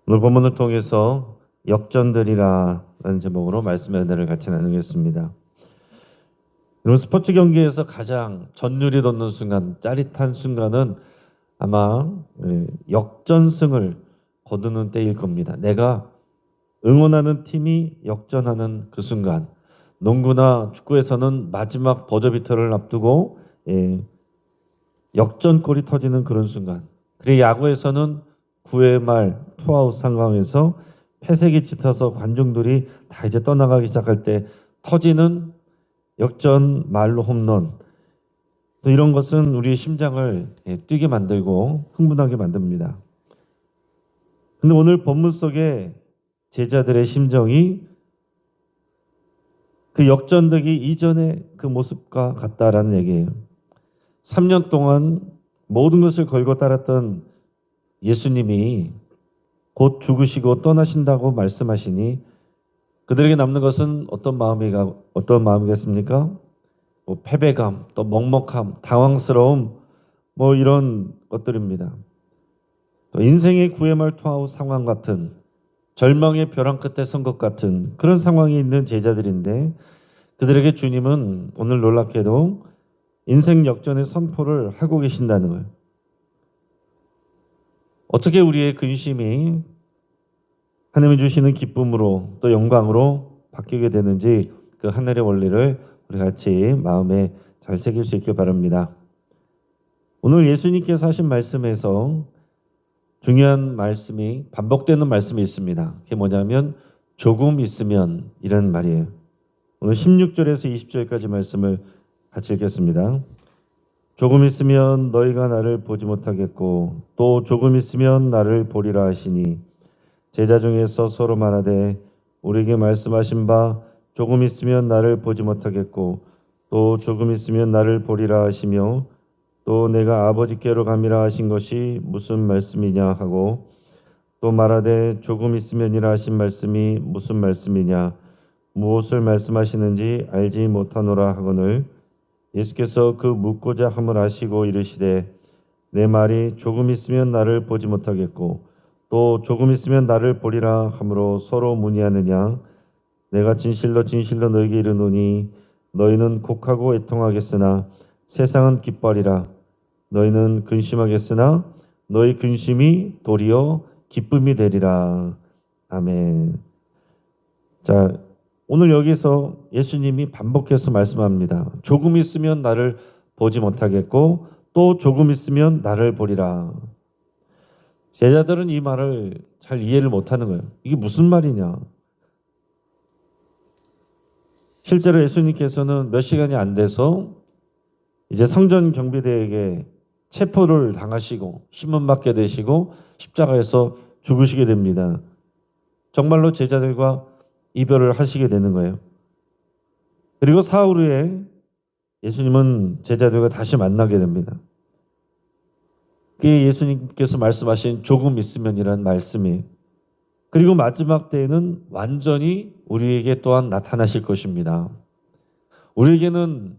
오늘 본문을 통해서 역전되리라라는 제목으로 말씀의 은혜를 같이 나누겠습니다. 오늘 스포츠 경기에서 가장 전율이 돋는 순간, 짜릿한 순간은 아마 역전승을 거두는 때일 겁니다. 내가 응원하는 팀이 역전하는 그 순간, 농구나 축구에서는 마지막 버저비터를 앞두고 역전골이 터지는 그런 순간, 그리고 야구에서는 9회 말 투아웃 상황에서 패색이 짙어서 관중들이 다 이제 떠나가기 시작할 때 터지는 역전 말로 홈런, 또 이런 것은 우리의 심장을 뛰게 만들고 흥분하게 만듭니다. 근데 오늘 본문 속에 제자들의 심정이 그 역전되기 이전의 그 모습과 같다라는 얘기예요. 3년 동안 모든 것을 걸고 따랐던 예수님이 곧 죽으시고 떠나신다고 말씀하시니 그들에게 남는 것은 어떤 마음이겠습니까? 패배감, 또 먹먹함, 당황스러움, 이런 것들입니다. 또 인생의 9회 말 투아웃 상황 같은, 절망의 벼랑 끝에 선 것 같은 그런 상황이 있는 제자들인데, 그들에게 주님은 오늘 놀랍게도 인생 역전의 선포를 하고 계신다는 거예요. 어떻게 우리의 근심이 하나님이 주시는 기쁨으로 또 영광으로 바뀌게 되는지, 그 하늘의 원리를 우리 같이 마음에 잘 새길 수 있길 바랍니다. 오늘 예수님께서 하신 말씀에서 중요한 말씀이, 반복되는 말씀이 있습니다. 그게 뭐냐면 조금 있으면, 이런 말이에요. 오늘 16절에서 20절까지 말씀을 같이 읽겠습니다. 조금 있으면 너희가 나를 보지 못하겠고 또 조금 있으면 나를 보리라 하시니, 제자 중에서 서로 말하되 우리에게 말씀하신 바 조금 있으면 나를 보지 못하겠고 또 조금 있으면 나를 보리라 하시며 또 내가 아버지께로 감이라 하신 것이 무슨 말씀이냐 하고, 또 말하되 조금 있으면이라 하신 말씀이 무슨 말씀이냐, 무엇을 말씀하시는지 알지 못하노라 하거늘, 예수께서 그 묻고자 함을 아시고 이르시되 내 말이 조금 있으면 나를 보지 못하겠고 또 조금 있으면 나를 보리라 함으로 서로 문의하느냐. 내가 진실로 진실로 너희에게 이르노니 너희는 곡하고 애통하겠으나 세상은 기뻐하리라. 너희는 근심하겠으나 너희 근심이 도리어 기쁨이 되리라. 아멘. 자, 오늘 여기서 예수님이 반복해서 말씀합니다. 조금 있으면 나를 보지 못하겠고 또 조금 있으면 나를 보리라. 제자들은 이 말을 잘 이해를 못하는 거예요. 이게 무슨 말이냐. 실제로 예수님께서는 몇 시간이 안 돼서 이제 성전 경비대에게 체포를 당하시고 신문받게 되시고 십자가에서 죽으시게 됩니다. 정말로 제자들과 이별을 하시게 되는 거예요. 그리고 사흘 후에 예수님은 제자들과 다시 만나게 됩니다. 그게 예수님께서 말씀하신 조금 있으면이라는 말씀이, 그리고 마지막 때에는 완전히 우리에게 또한 나타나실 것입니다. 우리에게는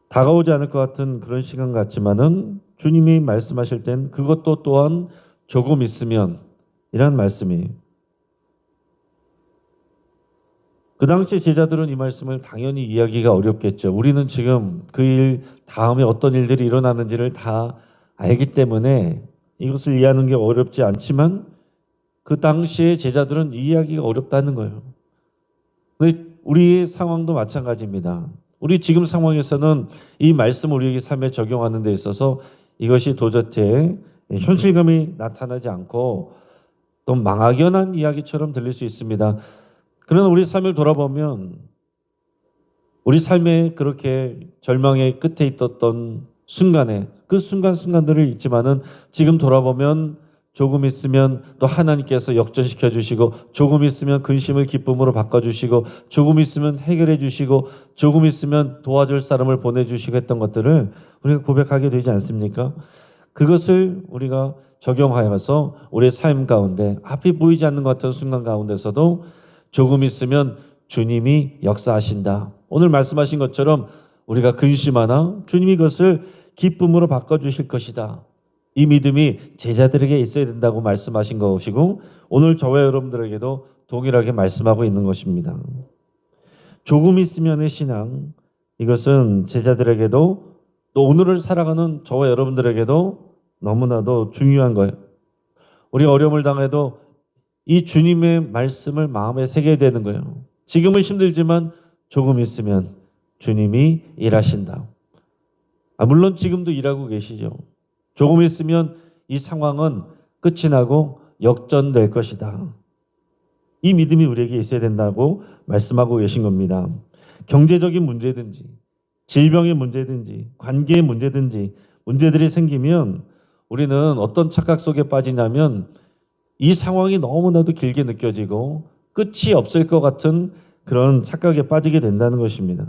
다가오지 않을 것 같은 그런 시간 같지만은 주님이 말씀하실 땐 그것도 또한 조금 있으면 이란 말씀이에요. 그 당시 제자들은 이 말씀을 당연히 이해하기가 어렵겠죠. 우리는 지금 그 일 다음에 어떤 일들이 일어나는지를 다 알기 때문에 이것을 이해하는 게 어렵지 않지만, 그 당시에 제자들은 이해하기가 어렵다는 거예요. 근데 우리의 상황도 마찬가지입니다. 우리 지금 상황에서는 이 말씀을 우리에게 삶에 적용하는 데 있어서 이것이 도저히 현실감이 나타나지 않고 또 망하견한 이야기처럼 들릴 수 있습니다. 그러나 우리 삶을 돌아보면 우리 삶에 그렇게 절망의 끝에 있었던 순간에 그 순간들을 있지만은 지금 돌아보면 조금 있으면 또 하나님께서 역전시켜 주시고, 조금 있으면 근심을 기쁨으로 바꿔주시고, 조금 있으면 해결해 주시고, 조금 있으면 도와줄 사람을 보내주시고 했던 것들을 우리가 고백하게 되지 않습니까? 그것을 우리가 적용하여서 우리의 삶 가운데 앞이 보이지 않는 것 같은 순간 가운데서도 조금 있으면 주님이 역사하신다. 오늘 말씀하신 것처럼 우리가 근심하나 주님이 그것을 기쁨으로 바꿔주실 것이다. 이 믿음이 제자들에게 있어야 된다고 말씀하신 것이고 오늘 저와 여러분들에게도 동일하게 말씀하고 있는 것입니다. 조금 있으면의 신앙, 이것은 제자들에게도 또 오늘을 살아가는 저와 여러분들에게도 너무나도 중요한 거예요. 우리가 어려움을 당해도 이 주님의 말씀을 마음에 새겨야 되는 거예요. 지금은 힘들지만 조금 있으면 주님이 일하신다. 물론 지금도 일하고 계시죠. 조금 있으면 이 상황은 끝이 나고 역전될 것이다. 이 믿음이 우리에게 있어야 된다고 말씀하고 계신 겁니다. 경제적인 문제든지 질병의 문제든지 관계의 문제든지 문제들이 생기면 우리는 어떤 착각 속에 빠지냐면 이 상황이 너무나도 길게 느껴지고 끝이 없을 것 같은 그런 착각에 빠지게 된다는 것입니다.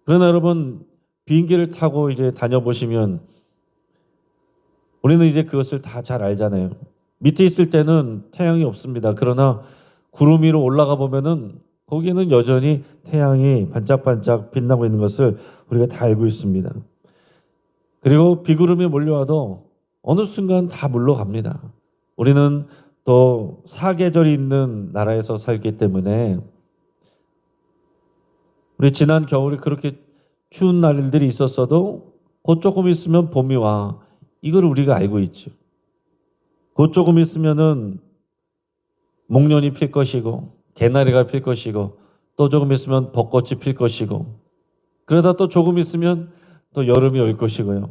그러나 여러분 비행기를 타고 이제 다녀보시면 우리는 이제 그것을 다 잘 알잖아요. 밑에 있을 때는 태양이 없습니다. 그러나 구름 위로 올라가 보면은 거기는 여전히 태양이 반짝반짝 빛나고 있는 것을 우리가 다 알고 있습니다. 그리고 비구름이 몰려와도 어느 순간 다 물러갑니다. 우리는 또 사계절이 있는 나라에서 살기 때문에 우리 지난 겨울에 그렇게 추운 날들이 있었어도 곧 조금 있으면 봄이 와. 이걸 우리가 알고 있죠. 곧 조금 있으면은 목련이 필 것이고 개나리가 필 것이고 또 조금 있으면 벚꽃이 필 것이고 그러다 또 조금 있으면 또 여름이 올 것이고요.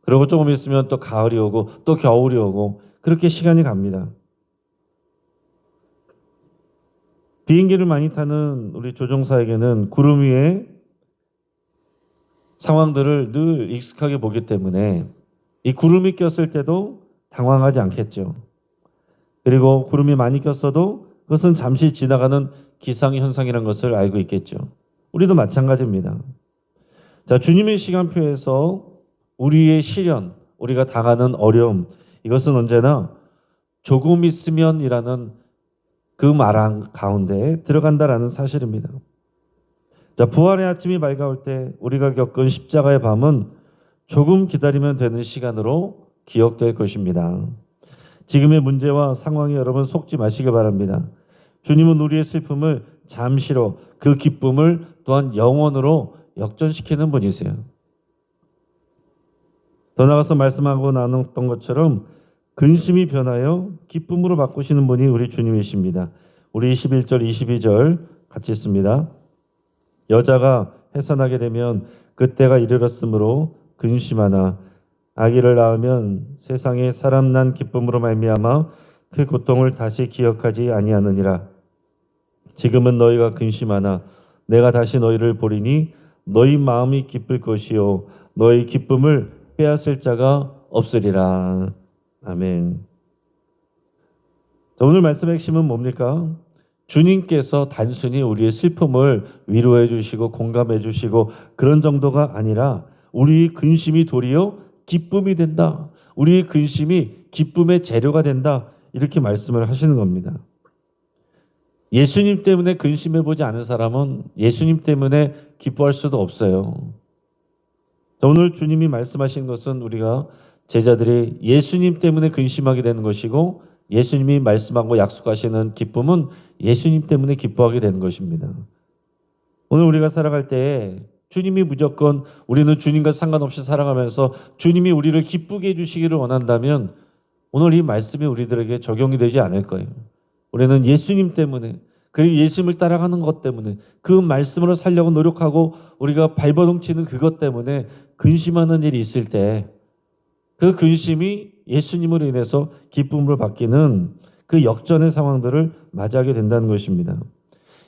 그리고 조금 있으면 또 가을이 오고 또 겨울이 오고 그렇게 시간이 갑니다. 비행기를 많이 타는 우리 조종사에게는 구름 위에 상황들을 늘 익숙하게 보기 때문에 이 구름이 꼈을 때도 당황하지 않겠죠. 그리고 구름이 많이 꼈어도 그것은 잠시 지나가는 기상현상이라는 것을 알고 있겠죠. 우리도 마찬가지입니다. 자, 주님의 시간표에서 우리의 시련, 우리가 당하는 어려움, 이것은 언제나 조금 있으면이라는 그 말 가운데 들어간다라는 사실입니다. 자, 부활의 아침이 밝아올 때 우리가 겪은 십자가의 밤은 조금 기다리면 되는 시간으로 기억될 것입니다. 지금의 문제와 상황에 여러분 속지 마시기 바랍니다. 주님은 우리의 슬픔을 잠시로 그 기쁨을 또한 영원으로 역전시키는 분이세요. 더 나아가서 말씀하고 나눴던 것처럼 근심이 변하여 기쁨으로 바꾸시는 분이 우리 주님이십니다. 우리 21절 22절 같이 읽습니다. 여자가 해산하게 되면 그때가 이르렀으므로 근심하나 아기를 낳으면 세상에 사람 난 기쁨으로 말미암아 그 고통을 다시 기억하지 아니하느니라. 지금은 너희가 근심하나 내가 다시 너희를 보리니 너희 마음이 기쁠 것이요 너희 기쁨을 빼앗을 자가 없으리라. 아멘. 자, 오늘 말씀의 핵심은 뭡니까? 주님께서 단순히 우리의 슬픔을 위로해 주시고 공감해 주시고 그런 정도가 아니라 우리의 근심이 도리어 기쁨이 된다. 우리의 근심이 기쁨의 재료가 된다. 이렇게 말씀을 하시는 겁니다. 예수님 때문에 근심해 보지 않은 사람은 예수님 때문에 기뻐할 수도 없어요. 자, 오늘 주님이 말씀하신 것은 우리가 제자들이 예수님 때문에 근심하게 되는 것이고 예수님이 말씀하고 약속하시는 기쁨은 예수님 때문에 기뻐하게 되는 것입니다. 오늘 우리가 살아갈 때 주님이 무조건 우리는 주님과 상관없이 살아가면서 주님이 우리를 기쁘게 해주시기를 원한다면 오늘 이 말씀이 우리들에게 적용이 되지 않을 거예요. 우리는 예수님 때문에 그리고 예수님을 따라가는 것 때문에 그 말씀으로 살려고 노력하고 우리가 발버둥치는 그것 때문에 근심하는 일이 있을 때 그 근심이 예수님으로 인해서 기쁨으로 바뀌는 그 역전의 상황들을 맞이하게 된다는 것입니다.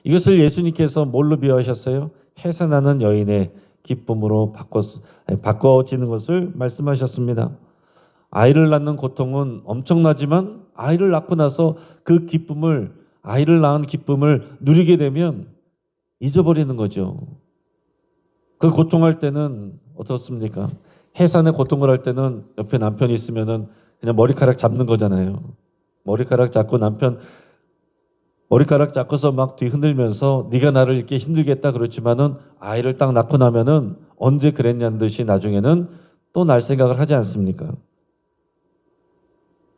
이것을 예수님께서 뭘로 비유하셨어요? 해산하는 여인의 기쁨으로 바꿔지는 것을 말씀하셨습니다. 아이를 낳는 고통은 엄청나지만 아이를 낳고 나서 그 기쁨을 아이를 낳은 기쁨을 누리게 되면 잊어버리는 거죠. 그 고통할 때는 어떻습니까? 해산의 고통을 할 때는 옆에 남편이 있으면은 그냥 머리카락 잡는 거잖아요. 머리카락 잡고 남편 머리카락 잡고서 막 뒤 흔들면서 네가 나를 이렇게 힘들겠다 그렇지만은 아이를 딱 낳고 나면은 언제 그랬냐는 듯이 나중에는 또 날 생각을 하지 않습니까?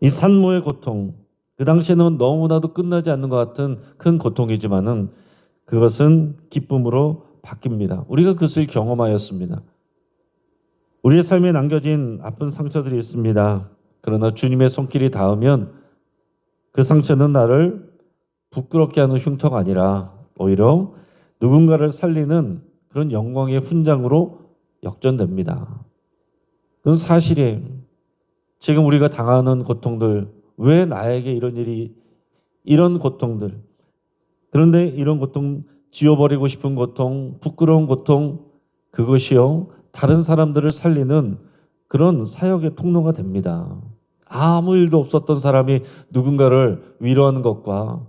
이 산모의 고통, 그 당시에는 너무나도 끝나지 않는 것 같은 큰 고통이지만은 그것은 기쁨으로 바뀝니다. 우리가 그것을 경험하였습니다. 우리의 삶에 남겨진 아픈 상처들이 있습니다. 그러나 주님의 손길이 닿으면 그 상처는 나를 부끄럽게 하는 흉터가 아니라 오히려 누군가를 살리는 그런 영광의 훈장으로 역전됩니다. 그건 사실이에요. 지금 우리가 당하는 고통들, 왜 나에게 이런 일이, 이런 고통들, 그런데 이런 고통, 지워버리고 싶은 고통, 부끄러운 고통, 그것이요, 다른 사람들을 살리는 그런 사역의 통로가 됩니다. 아무 일도 없었던 사람이 누군가를 위로하는 것과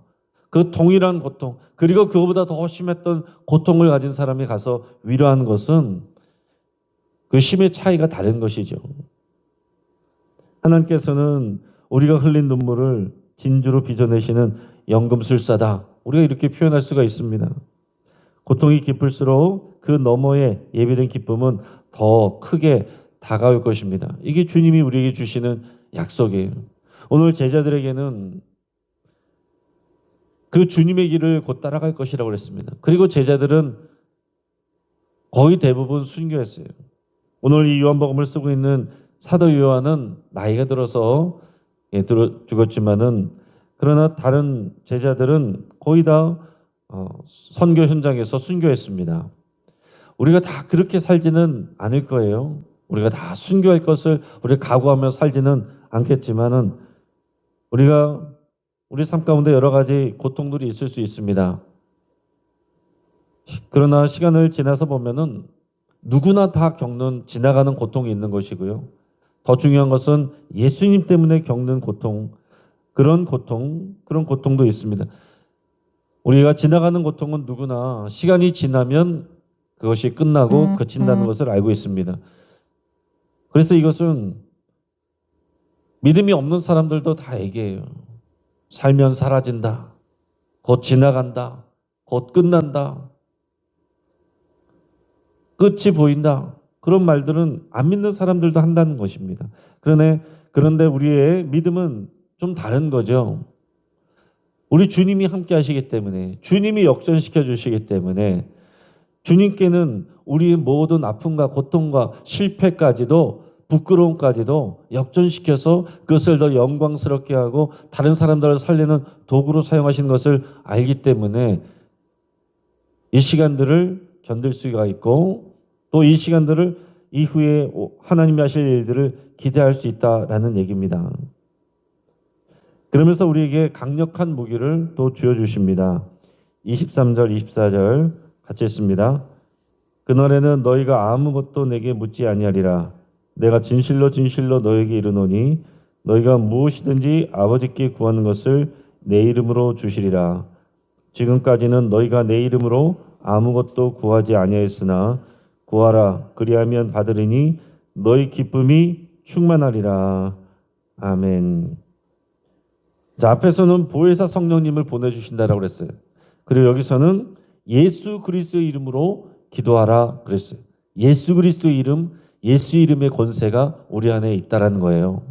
그 동일한 고통, 그리고 그거보다 더 심했던 고통을 가진 사람이 가서 위로하는 것은 그 심의 차이가 다른 것이죠. 하나님께서는 우리가 흘린 눈물을 진주로 빚어내시는 연금술사다. 우리가 이렇게 표현할 수가 있습니다. 고통이 깊을수록 그 너머에 예비된 기쁨은 더 크게 다가올 것입니다. 이게 주님이 우리에게 주시는 약속이에요. 오늘 제자들에게는 그 주님의 길을 곧 따라갈 것이라고 그랬습니다. 그리고 제자들은 거의 대부분 순교했어요. 오늘 이 요한복음을 쓰고 있는 사도 요한은 나이가 들어서 죽었지만은 그러나 다른 제자들은 거의 다 선교 현장에서 순교했습니다. 우리가 다 그렇게 살지는 않을 거예요. 우리가 다 순교할 것을 우리가 각오하며 살지는 않겠지만은 우리가 우리 삶 가운데 여러 가지 고통들이 있을 수 있습니다. 그러나 시간을 지나서 보면은 누구나 다 겪는 지나가는 고통이 있는 것이고요. 더 중요한 것은 예수님 때문에 겪는 고통, 그런 고통도 있습니다. 우리가 지나가는 고통은 누구나 시간이 지나면 그것이 끝나고 그친다는 것을 알고 있습니다. 그래서 이것은 믿음이 없는 사람들도 다 얘기해요. 살면 사라진다. 곧 지나간다. 곧 끝난다. 끝이 보인다. 그런 말들은 안 믿는 사람들도 한다는 것입니다. 그런데 우리의 믿음은 좀 다른 거죠. 우리 주님이 함께 하시기 때문에, 주님이 역전시켜 주시기 때문에 주님께는 우리의 모든 아픔과 고통과 실패까지도 부끄러움까지도 역전시켜서 그것을 더 영광스럽게 하고 다른 사람들을 살리는 도구로 사용하시는 것을 알기 때문에 이 시간들을 견딜 수가 있고 또 이 시간들을 이후에 하나님이 하실 일들을 기대할 수 있다라는 얘기입니다. 그러면서 우리에게 강력한 무기를 또 쥐어주십니다. 23절, 24절 같이 읽습니다. 그날에는 너희가 아무것도 내게 묻지 아니하리라. 내가 진실로 진실로 너에게 이르노니 너희가 무엇이든지 아버지께 구하는 것을 내 이름으로 주시리라. 지금까지는 너희가 내 이름으로 아무것도 구하지 아니하였으나 구하라 그리하면 받으리니 너희 기쁨이 충만하리라. 아멘. 자, 앞에서는 보혜사 성령님을 보내주신다라고 그랬어요. 그리고 여기서는 예수 그리스도의 이름으로 기도하라 그랬어요. 예수 그리스도의 이름, 예수 이름의 권세가 우리 안에 있다라는 거예요.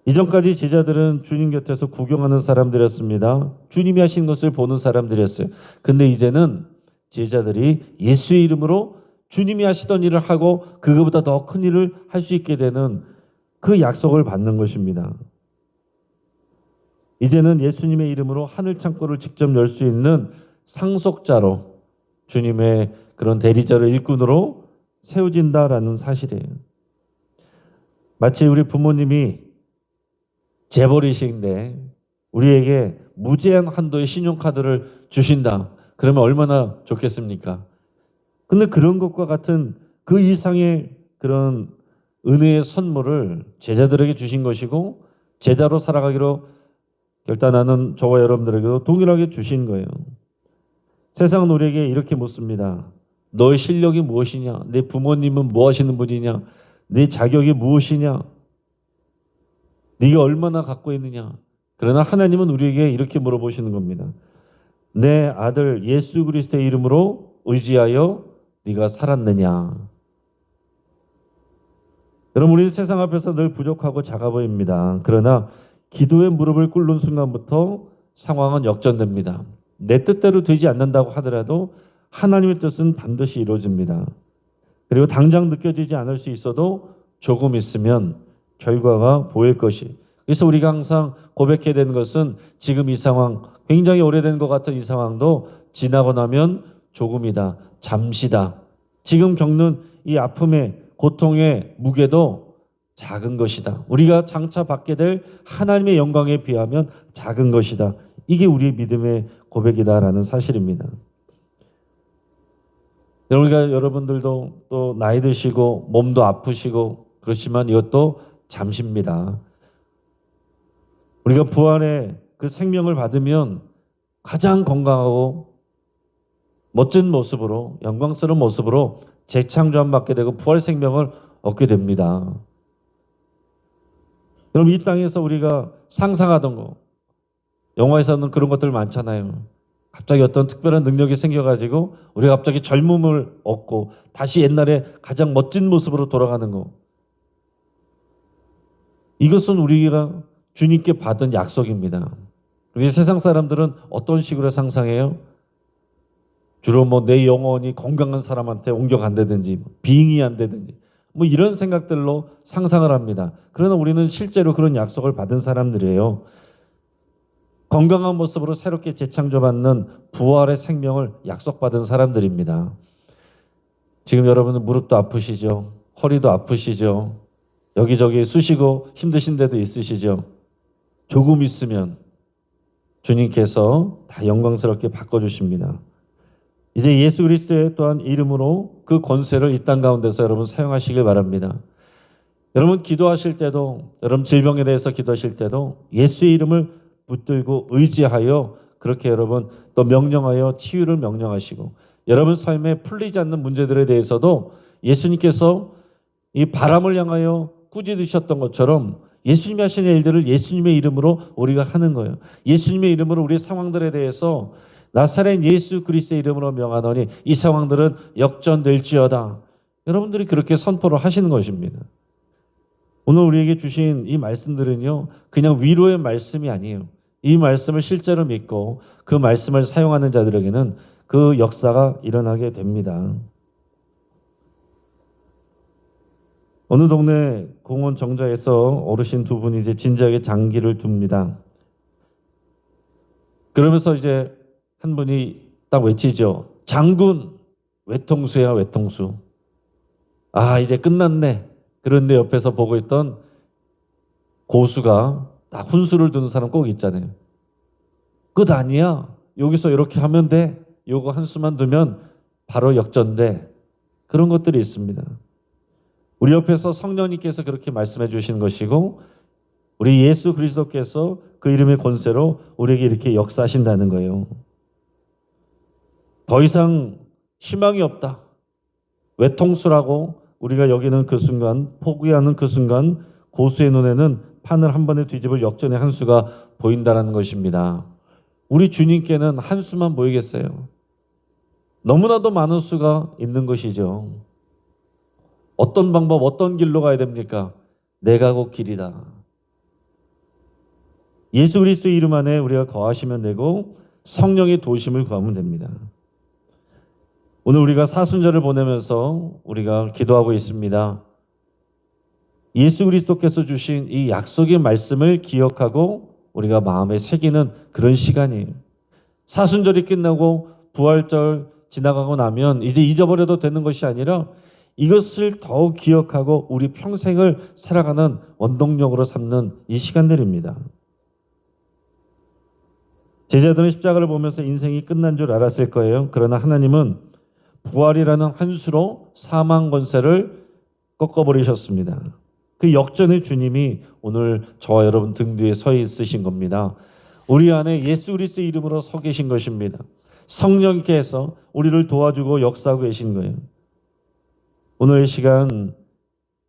이전까지 제자들은 주님 곁에서 구경하는 사람들이었습니다. 주님이 하신 것을 보는 사람들이었어요. 근데 이제는 제자들이 예수의 이름으로 주님이 하시던 일을 하고 그거보다 더 큰 일을 할 수 있게 되는 그 약속을 받는 것입니다. 이제는 예수님의 이름으로 하늘 창고를 직접 열 수 있는 상속자로 주님의 그런 대리자로 일꾼으로 세워진다라는 사실이에요. 마치 우리 부모님이 재벌이신데 우리에게 무제한 한도의 신용카드를 주신다. 그러면 얼마나 좋겠습니까? 근데 그런 것과 같은 그 이상의 그런 은혜의 선물을 제자들에게 주신 것이고 제자로 살아가기로 결단하는 저와 여러분들에게도 동일하게 주신 거예요. 세상은 우리에게 이렇게 묻습니다. 너의 실력이 무엇이냐? 내 부모님은 뭐 하시는 분이냐? 내 자격이 무엇이냐? 네가 얼마나 갖고 있느냐? 그러나 하나님은 우리에게 이렇게 물어보시는 겁니다. 내 아들 예수 그리스도의 이름으로 의지하여 네가 살았느냐? 여러분, 우리는 세상 앞에서 늘 부족하고 작아 보입니다. 그러나 기도의 무릎을 꿇는 순간부터 상황은 역전됩니다. 내 뜻대로 되지 않는다고 하더라도 하나님의 뜻은 반드시 이루어집니다. 그리고 당장 느껴지지 않을 수 있어도 조금 있으면 결과가 보일 것이. 그래서 우리가 항상 고백해야 되는 것은 지금 이 상황, 굉장히 오래된 것 같은 이 상황도 지나고 나면 조금이다, 잠시다. 지금 겪는 이 아픔의 고통의 무게도 작은 것이다. 우리가 장차 받게 될 하나님의 영광에 비하면 작은 것이다. 이게 우리의 믿음의 고백이다라는 사실입니다. 우리가 여러분들도 또 나이 드시고 몸도 아프시고 그렇지만 이것도 잠시입니다. 우리가 부활의 그 생명을 받으면 가장 건강하고 멋진 모습으로, 영광스러운 모습으로 재창조함 받게 되고 부활 생명을 얻게 됩니다. 여러분, 이 땅에서 우리가 상상하던 거, 영화에서는 그런 것들 많잖아요. 갑자기 어떤 특별한 능력이 생겨가지고 우리가 갑자기 젊음을 얻고 다시 옛날에 가장 멋진 모습으로 돌아가는 거. 이것은 우리가 주님께 받은 약속입니다. 우리 세상 사람들은 어떤 식으로 상상해요? 주로 내 영혼이 건강한 사람한테 옮겨간다든지 빙의 한다든지 이런 생각들로 상상을 합니다. 그러나 우리는 실제로 그런 약속을 받은 사람들이에요. 건강한 모습으로 새롭게 재창조받는 부활의 생명을 약속받은 사람들입니다. 지금 여러분은 무릎도 아프시죠? 허리도 아프시죠? 여기저기 쑤시고 힘드신 데도 있으시죠? 조금 있으면 주님께서 다 영광스럽게 바꿔주십니다. 이제 예수 그리스도의 또한 이름으로 그 권세를 이 땅 가운데서 여러분 사용하시길 바랍니다. 여러분 기도하실 때도, 여러분 질병에 대해서 기도하실 때도 예수의 이름을 붙들고 의지하여 그렇게 여러분 또 명령하여 치유를 명령하시고, 여러분 삶에 풀리지 않는 문제들에 대해서도 예수님께서 이 바람을 향하여 꾸짖으셨던 것처럼 예수님이 하시는 일들을 예수님의 이름으로 우리가 하는 거예요. 예수님의 이름으로 우리 상황들에 대해서 나사렛 예수 그리스도의 이름으로 명하노니 이 상황들은 역전될지어다. 여러분들이 그렇게 선포를 하시는 것입니다. 오늘 우리에게 주신 이 말씀들은요, 그냥 위로의 말씀이 아니에요. 이 말씀을 실제로 믿고 그 말씀을 사용하는 자들에게는 그 역사가 일어나게 됩니다. 어느 동네 공원 정자에서 어르신 두 분이 이제 진지하게 장기를 둡니다. 그러면서 이제 한 분이 딱 외치죠. 장군, 외통수야, 외통수. 아, 이제 끝났네. 그런데 옆에서 보고 있던 고수가 딱 훈수를 두는 사람 꼭 있잖아요. 끝 아니야. 여기서 이렇게 하면 돼. 요거 한 수만 두면 바로 역전돼. 그런 것들이 있습니다. 우리 옆에서 성령님께서 그렇게 말씀해 주시는 것이고, 우리 예수 그리스도께서 그 이름의 권세로 우리에게 이렇게 역사하신다는 거예요. 더 이상 희망이 없다. 외통수라고 우리가 여기는 그 순간, 포기하는 그 순간 고수의 눈에는 판을 한 번에 뒤집을 역전의 한 수가 보인다는 것입니다. 우리 주님께는 한 수만 보이겠어요? 너무나도 많은 수가 있는 것이죠. 어떤 방법, 어떤 길로 가야 됩니까? 내가 곧 길이다. 예수 그리스도의 이름 안에 우리가 거하시면 되고 성령의 도심을 구하면 됩니다. 오늘 우리가 사순절을 보내면서 우리가 기도하고 있습니다. 예수 그리스도께서 주신 이 약속의 말씀을 기억하고 우리가 마음에 새기는 그런 시간이에요. 사순절이 끝나고 부활절 지나가고 나면 이제 잊어버려도 되는 것이 아니라 이것을 더욱 기억하고 우리 평생을 살아가는 원동력으로 삼는 이 시간들입니다. 제자들은 십자가를 보면서 인생이 끝난 줄 알았을 거예요. 그러나 하나님은 부활이라는 한 수로 사망 권세를 꺾어버리셨습니다. 그 역전의 주님이 오늘 저와 여러분 등 뒤에 서 있으신 겁니다. 우리 안에 예수 그리스도의 이름으로 서 계신 것입니다. 성령께서 우리를 도와주고 역사하고 계신 거예요. 오늘 이 시간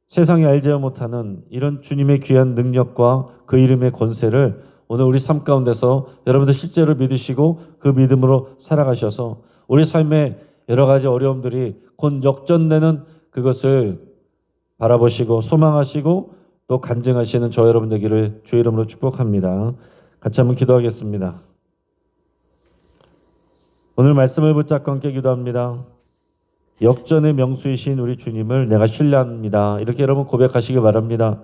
세상이 알지 못하는 이런 주님의 귀한 능력과 그 이름의 권세를 오늘 우리 삶 가운데서 여러분들 실제로 믿으시고 그 믿음으로 살아가셔서 우리 삶의 여러 가지 어려움들이 곧 역전되는 그것을 바라보시고 소망하시고 또 간증하시는 저 여러분 되기를 주의 이름으로 축복합니다. 같이 한번 기도하겠습니다. 오늘 말씀을 붙잡고 함께 기도합니다. 역전의 명수이신 우리 주님을 내가 신뢰합니다. 이렇게 여러분 고백하시기 바랍니다.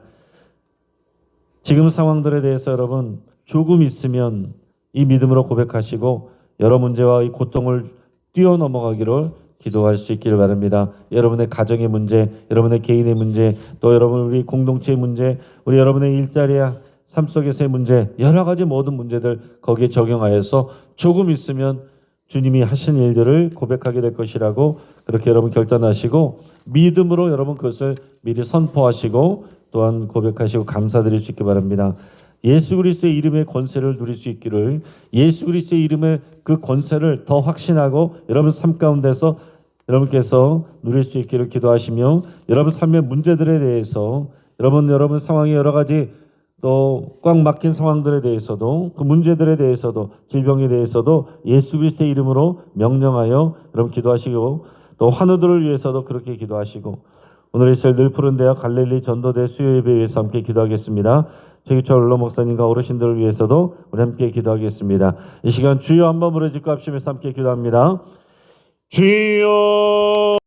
지금 상황들에 대해서 여러분 조금 있으면 이 믿음으로 고백하시고 여러 문제와 이 고통을 뛰어넘어가기를 기도할 수 있기를 바랍니다. 여러분의 가정의 문제, 여러분의 개인의 문제, 또 여러분 우리 공동체의 문제, 우리 여러분의 일자리야 삶 속에서의 문제, 여러 가지 모든 문제들 거기에 적용하여서 조금 있으면 주님이 하신 일들을 고백하게 될 것이라고 그렇게 여러분 결단하시고 믿음으로 여러분 그것을 미리 선포하시고 또한 고백하시고 감사드릴 수 있기 바랍니다. 예수 그리스도의 이름의 권세를 누릴 수 있기를, 예수 그리스도의 이름의 그 권세를 더 확신하고 여러분 삶 가운데서 여러분께서 누릴 수 있기를 기도하시며 여러분 삶의 문제들에 대해서 여러분 상황의 여러 가지 또 꽉 막힌 상황들에 대해서도 그 문제들에 대해서도 질병에 대해서도 예수 그리스도의 이름으로 명령하여 여러분 기도하시고 또 환우들을 위해서도 그렇게 기도하시고 오늘 이슬 늘 푸른 대학 갈릴리 전도대 수요 예배 위해서 함께 기도하겠습니다. 최기철 원로 목사님과 어르신들을 위해서도 우리 함께 기도하겠습니다. 이 시간 주여 한번 부르짖고 합심해서 함께 기도합니다. 주여